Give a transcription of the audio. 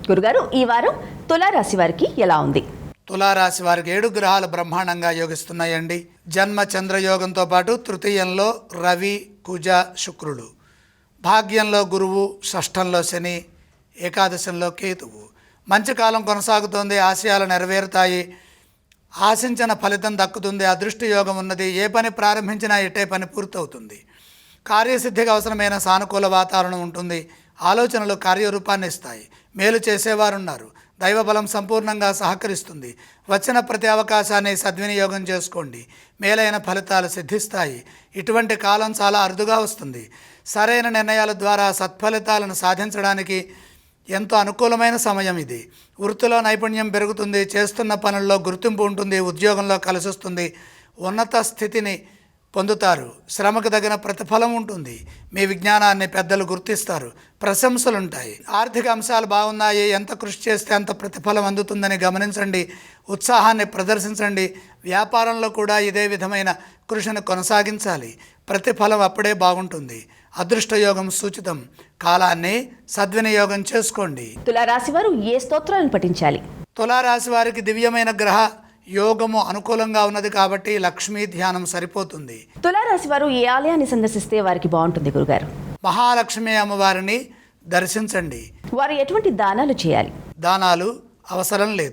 గురుగారు, ఈ వారం తులారాశి వారికి ఎలా ఉంది? తులారాశి వారికి 7 గ్రహాలు బ్రహ్మాండంగా యోగిస్తున్నాయండి. జన్మ చంద్రయోగంతో పాటు తృతీయంలో రవి, కుజ, శుక్రుడు, భాగ్యంలో గురువు, షష్ఠంలో శని, ఏకాదశంలో కేతువు. మంచి కాలం కొనసాగుతోంది. ఆశయాలు నెరవేరుతాయి. ఆశించిన ఫలితం దక్కుతుంది. అదృష్ట యోగం ఉన్నది. ఏ పని ప్రారంభించినా ఎట్టే పని పూర్తవుతుంది. కార్యసిద్ధికి అవసరమైన సానుకూల వాతావరణం ఉంటుంది. ఆలోచనలు కార్యరూపాన్ని ఇస్తాయి. మేలు చేసేవారున్నారు. దైవబలం సంపూర్ణంగా సహకరిస్తుంది. వచ్చిన ప్రతి అవకాశాన్ని సద్వినియోగం చేసుకోండి. మేలైన ఫలితాలు సిద్ధిస్తాయి. ఇటువంటి కాలం చాలా అరుదుగా వస్తుంది. సరైన నిర్ణయాల ద్వారా సత్ఫలితాలను సాధించడానికి ఎంతో అనుకూలమైన సమయం ఇది. వృత్తిలో నైపుణ్యం పెరుగుతుంది. చేస్తున్న పనుల్లో గుర్తింపు ఉంటుంది. ఉద్యోగంలో కలిసొస్తుంది. ఉన్నత స్థితిని పొందుతారు. శ్రమకు తగిన ప్రతిఫలం ఉంటుంది. మీ విజ్ఞానాన్ని పెద్దలు గుర్తిస్తారు. ప్రశంసలుంటాయి. ఆర్థిక అంశాలు బాగున్నాయి. ఎంత కృషి చేస్తే అంత ప్రతిఫలం అందుతుందని గమనించండి. ఉత్సాహాన్ని ప్రదర్శించండి. వ్యాపారంలో కూడా ఇదే విధమైన కృషిని కొనసాగించాలి. ప్రతిఫలం అప్పుడే బాగుంటుంది. అదృష్టయోగం సూచితం. కాలాన్ని సద్వినియోగం చేసుకోండి. తులారాశి వారు ఏ స్తోత్రాలను పఠించాలి? తులారాశి వారికి దివ్యమైన గ్రహ యోగము అనుకూలంగా ఉన్నది కాబట్టి లక్ష్మీ ధ్యానం సరిపోతుంది. తులారాశి వారు ఏ ఆలయాన్ని సందర్శిస్తే వారికి బాగుంటుంది గురుగారు? మహాలక్ష్మి అమ్మవారిని దర్శించండి. వారు ఎటువంటి దానాలు చేయాలి? దానాలు అవసరం లేదు.